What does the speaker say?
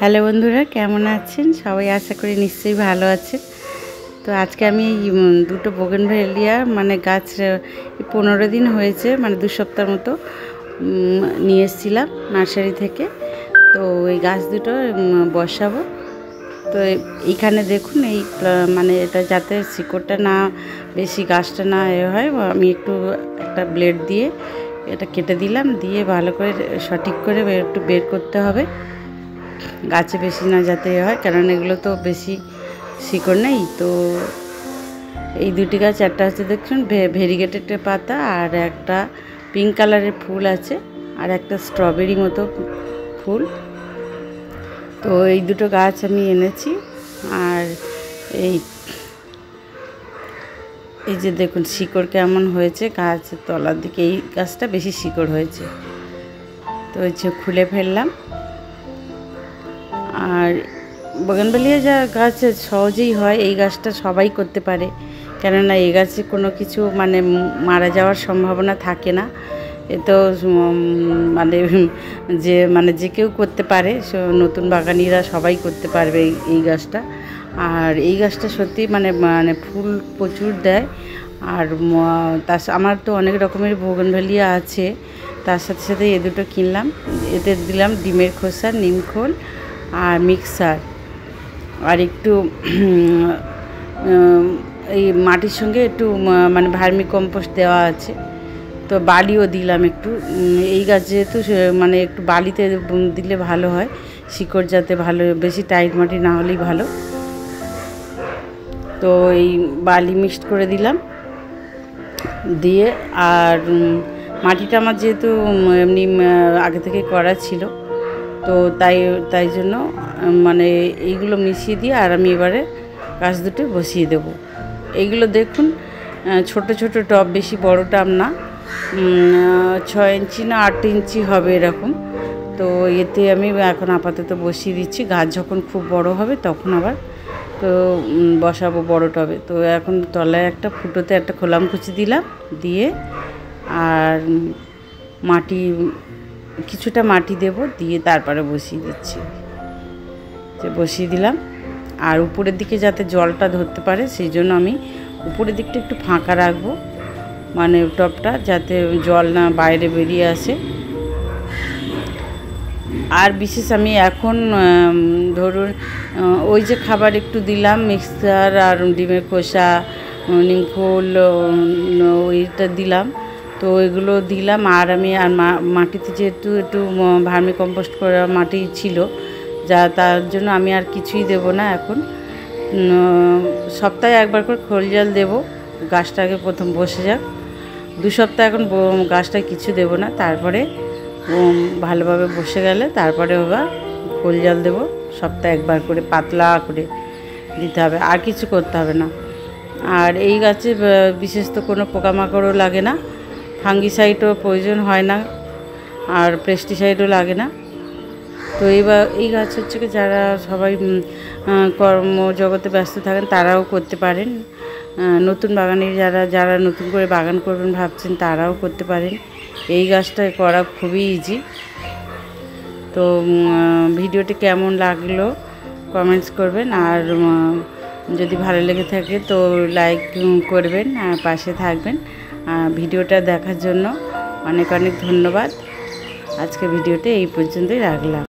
Hello বন্ধুরা, কেমন আছেন সবাই? আশা করি নিশ্চয়ই ভালো আছেন। তো আজকে আমি দুটো বোগেনভেলিয়া গাছ 15 দিন হয়েছে, 2 সপ্তাহ মতো নিয়ে এসেছিলাম নার্সারি থেকে। তো এই গাছ দুটো বসাবো। তো এইখানে দেখুন, এই এটা যাতে শিকড়টা না বেশি, গাছটা না হয়, আমি একটা ব্লেড দিয়ে এটা কেটে দিলাম, দিয়ে ভালো করে সঠিক করে একটু বের করতে হবে, গাছে বেশি না যাতে হয়, কারণ এগুলো তো বেশি শিকড় নেই। তো এই দুটি গাছ, একটা হচ্ছে দেখুন ভেরিগেটেড পাতা, আর একটা পিঙ্ক কালারের ফুল আছে, আর একটা স্ট্রবেরি মতো ফুল। তো এই দুটো গাছ আমি এনেছি। আর এই যে দেখুন শিকড় কেমন হয়েছে গাছের তলার দিকে, এই গাছটা বেশি শিকড় হয়েছে। তো এই যে খুলে ফেললাম। আর বোগেনভেলিয়া যা গাছ সহজেই হয়, এই গাছটা সবাই করতে পারে, কেননা এই গাছে কোনো কিছু মারা যাওয়ার সম্ভাবনা থাকে না। এ তো যে কেউ করতে পারে, নতুন বাগানিরা সবাই করতে পারবে এই গাছটা। আর এই গাছটা সত্যি ফুল প্রচুর দেয়। আর আমার তো অনেক রকমের বোগেনভেলিয়া আছে, তার সাথে সাথে এ দুটো কিনলাম। এতে দিলাম ডিমের খোসা, নিমখোল আর মিক্সার, আর একটু এই মাটির সঙ্গে একটু ভার্মি কম্পোস্ট দেওয়া আছে। তো বালিও দিলাম একটু। এই গাছ যেহেতু একটু বালিতে দিলে ভালো হয়, শিকড় যাতে ভালো, বেশি টাইট মাটি না হলেই ভালো। তো এই বালি মিক্সড করে দিলাম, দিয়ে আর মাটিটা আমার যেহেতু এমনি আগে থেকে করা ছিল, তো তাই জন্য এইগুলো মিশিয়ে দিয়ে আর আমি এবারে গাছ দুটো বসিয়ে দেব। এইগুলো দেখুন ছোট ছোট টব, বেশি বড় টব না, 6 ইঞ্চি না 8 ইঞ্চি হবে এরকম। তো এতে আমি এখন আপাতত বসিয়ে দিচ্ছি, গাছ যখন খুব বড় হবে তখন আবার তো বসাবো বড় টবে। তো এখন তলায় একটা ফুটোতে একটা খোলামকুচি দিলাম, দিয়ে আর কিছুটা মাটি দেব, দিয়ে তারপরে বসিয়ে দিচ্ছি। বসিয়ে দিলাম। আর উপরের দিকে যাতে জলটা ধরতে পারে, সেই জন্য আমি উপরের দিকটা একটু ফাঁকা রাখবো, টবটা যাতে জল না বাইরে বেরিয়ে আসে। আর বিশেষ আমি এখন ধরুন ওই যে খাবার একটু দিলাম, মিক্সার আর ডিমের খোসা, নিমখোল, ওইটা দিলাম। তো এগুলো দিলাম। আর আমি মাটিতে যেহেতু একটু ভার্মি কম্পোস্ট করা মাটি ছিল, তার জন্য আমি আর কিছুই দেব না এখন। সপ্তাহে একবার করে খোল জল দেবো, গাছটাকে প্রথম বসে যাক। 2 সপ্তাহ এখন গাছটায় কিছু দেব না, তারপরে ভালোভাবে বসে গেলে তারপরে আবার খোল জল দেবো। সপ্তাহে একবার করে পাতলা করে দিতে হবে, আর কিছু করতে হবে না। আর এই গাছে বিশেষ তো কোনো পোকামাকড়ও লাগে না, ফাঙ্গিসাইডও প্রয়োজন হয় না, আর পেস্টিসাইডও লাগে না। তো এই গাছ হচ্ছে কি, যারা সবাই কর্মজগতে ব্যস্ত থাকেন তারাও করতে পারেন। নতুন বাগানি যারা নতুন করে বাগান করবেন ভাবছেন, তারাও করতে পারেন। এই গাছটা করা খুবই ইজি। তো ভিডিওটি কেমন লাগলো কমেন্টস করবেন, আর যদি ভালো লেগে থাকে তো লাইক করবেন, আর পাশে থাকবেন। ভিডিওটা দেখার জন্য অনেক অনেক ধন্যবাদ। আজকে ভিডিওটা এই পর্যন্তই রাখলাম।